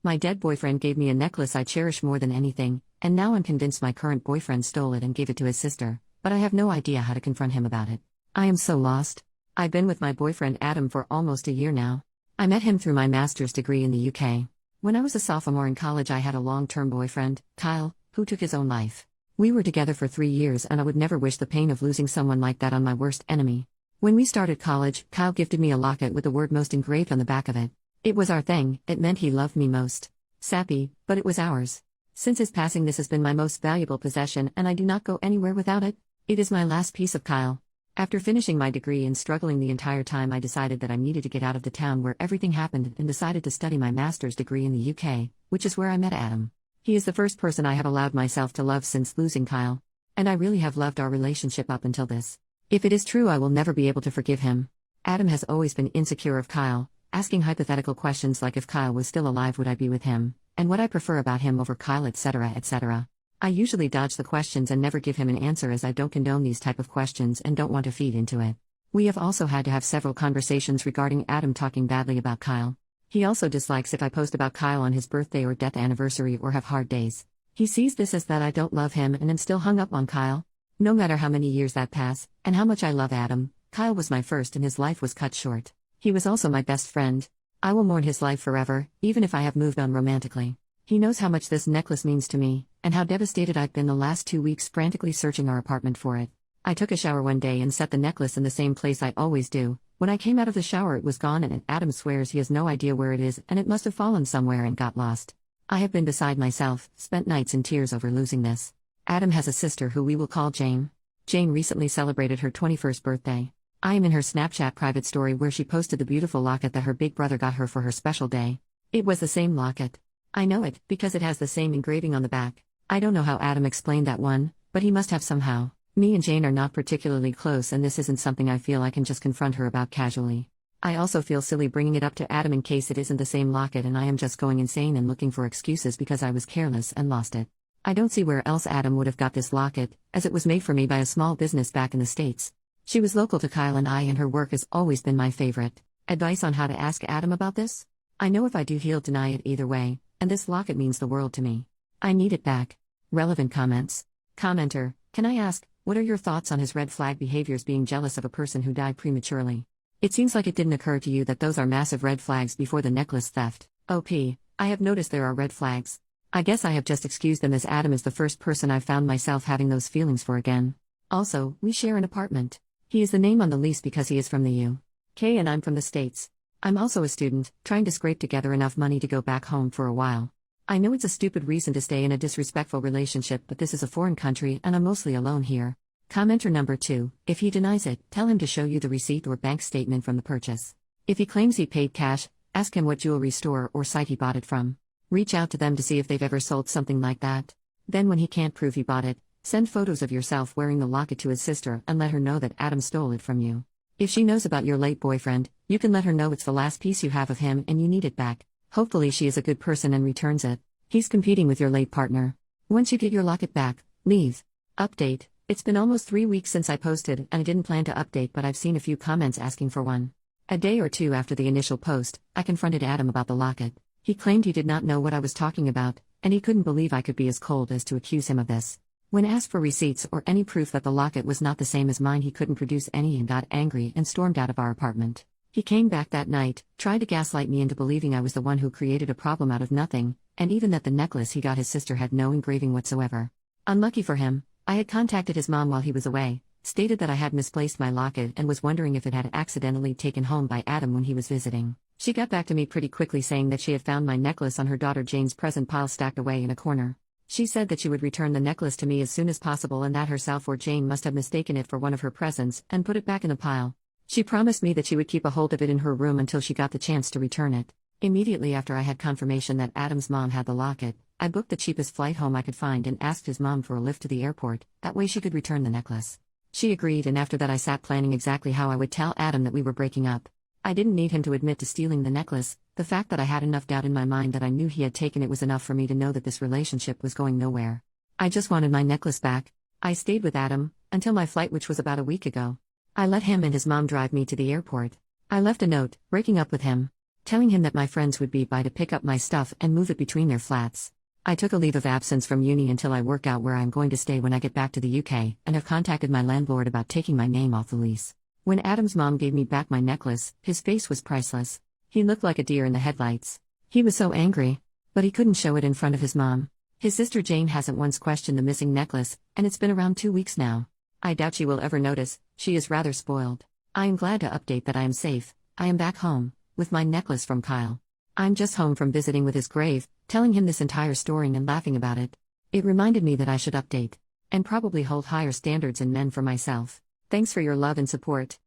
My dead boyfriend gave me a necklace I cherish more than anything, and now I'm convinced my current boyfriend stole it and gave it to his sister, but I have no idea how to confront him about it. I am so lost. I've been with my boyfriend Adam for almost a year now. I met him through my master's degree in the UK. When I was a sophomore in college, I had a long-term boyfriend, Kyle, who took his own life. We were together for 3 years, and I would never wish the pain of losing someone like that on my worst enemy. When we started college, Kyle gifted me a locket with the word most engraved on the back of it. It was our thing, it meant he loved me most. Sappy, but it was ours. Since his passing, this has been my most valuable possession, and I do not go anywhere without it. It is my last piece of Kyle. After finishing my degree and struggling the entire time, I decided that I needed to get out of the town where everything happened and decided to study my master's degree in the UK, which is where I met Adam. He is the first person I have allowed myself to love since losing Kyle. And I really have loved our relationship up until this. If it is true, I will never be able to forgive him. Adam has always been insecure of Kyle, asking hypothetical questions like if Kyle was still alive would I be with him, and what I prefer about him over Kyle, etc. etc. I usually dodge the questions and never give him an answer, as I don't condone these type of questions and don't want to feed into it. We have also had to have several conversations regarding Adam talking badly about Kyle. He also dislikes if I post about Kyle on his birthday or death anniversary or have hard days. He sees this as that I don't love him and am still hung up on Kyle. No matter how many years that pass, and how much I love Adam, Kyle was my first and his life was cut short. He was also my best friend. I will mourn his life forever, even if I have moved on romantically. He knows how much this necklace means to me, and how devastated I've been the last 2 weeks frantically searching our apartment for it. I took a shower one day and set the necklace in the same place I always do. When I came out of the shower, it was gone, and Adam swears he has no idea where it is, and it must have fallen somewhere and got lost. I have been beside myself, spent nights in tears over losing this. Adam has a sister who we will call Jane. Jane recently celebrated her 21st birthday. I am in her Snapchat private story where she posted the beautiful locket that her big brother got her for her special day. It was the same locket. I know it, because it has the same engraving on the back. I don't know how Adam explained that one, but he must have somehow. Me and Jane are not particularly close, and this isn't something I feel I can just confront her about casually. I also feel silly bringing it up to Adam in case it isn't the same locket and I am just going insane and looking for excuses because I was careless and lost it. I don't see where else Adam would have got this locket, as it was made for me by a small business back in the States. She was local to Kyle and I, and her work has always been my favorite. Advice on how to ask Adam about this? I know if I do, he'll deny it either way, and this locket means the world to me. I need it back. Relevant comments. Commenter, can I ask, what are your thoughts on his red flag behaviors, being jealous of a person who died prematurely? It seems like it didn't occur to you that those are massive red flags before the necklace theft. OP, I have noticed there are red flags. I guess I have just excused them, as Adam is the first person I've found myself having those feelings for again. Also, we share an apartment. He is the name on the lease because he is from the UK and I'm from the States. I'm also a student, trying to scrape together enough money to go back home for a while. I know it's a stupid reason to stay in a disrespectful relationship, but this is a foreign country and I'm mostly alone here. Commenter number 2, if he denies it, tell him to show you the receipt or bank statement from the purchase. If he claims he paid cash, ask him what jewelry store or site he bought it from. Reach out to them to see if they've ever sold something like that. Then when he can't prove he bought it, send photos of yourself wearing the locket to his sister and let her know that Adam stole it from you. If she knows about your late boyfriend, you can let her know it's the last piece you have of him and you need it back. Hopefully she is a good person and returns it. He's competing with your late partner. Once you get your locket back, leave. Update. It's been almost 3 weeks since I posted, and I didn't plan to update, but I've seen a few comments asking for one. A day or two after the initial post, I confronted Adam about the locket. He claimed he did not know what I was talking about, and he couldn't believe I could be as cold as to accuse him of this. When asked for receipts or any proof that the locket was not the same as mine, he couldn't produce any and got angry and stormed out of our apartment. He came back that night, tried to gaslight me into believing I was the one who created a problem out of nothing, and even that the necklace he got his sister had no engraving whatsoever. Unlucky for him, I had contacted his mom while he was away, stated that I had misplaced my locket and was wondering if it had accidentally taken home by Adam when he was visiting. She got back to me pretty quickly saying that she had found my necklace on her daughter Jane's present pile stacked away in a corner. She said that she would return the necklace to me as soon as possible, and that herself or Jane must have mistaken it for one of her presents and put it back in the pile. She promised me that she would keep a hold of it in her room until she got the chance to return it. Immediately after I had confirmation that Adam's mom had the locket, I booked the cheapest flight home I could find and asked his mom for a lift to the airport, that way she could return the necklace. She agreed, and after that I sat planning exactly how I would tell Adam that we were breaking up. I didn't need him to admit to stealing the necklace. The fact that I had enough doubt in my mind that I knew he had taken it was enough for me to know that this relationship was going nowhere. I just wanted my necklace back. I stayed with Adam until my flight, which was about a week ago. I let him and his mom drive me to the airport. I left a note, breaking up with him. telling him that my friends would be by to pick up my stuff and move it between their flats. I took a leave of absence from uni until I work out where I'm going to stay when I get back to the UK, and have contacted my landlord about taking my name off the lease. When Adam's mom gave me back my necklace, his face was priceless. He looked like a deer in the headlights. He was so angry, but he couldn't show it in front of his mom. His sister Jane hasn't once questioned the missing necklace, and it's been around 2 weeks now. I doubt she will ever notice, she is rather spoiled. I am glad to update that I am safe. I am back home, with my necklace from Kyle. I'm just home from visiting with his grave, telling him this entire story and laughing about it. It reminded me that I should update, and probably hold higher standards in men for myself. Thanks for your love and support.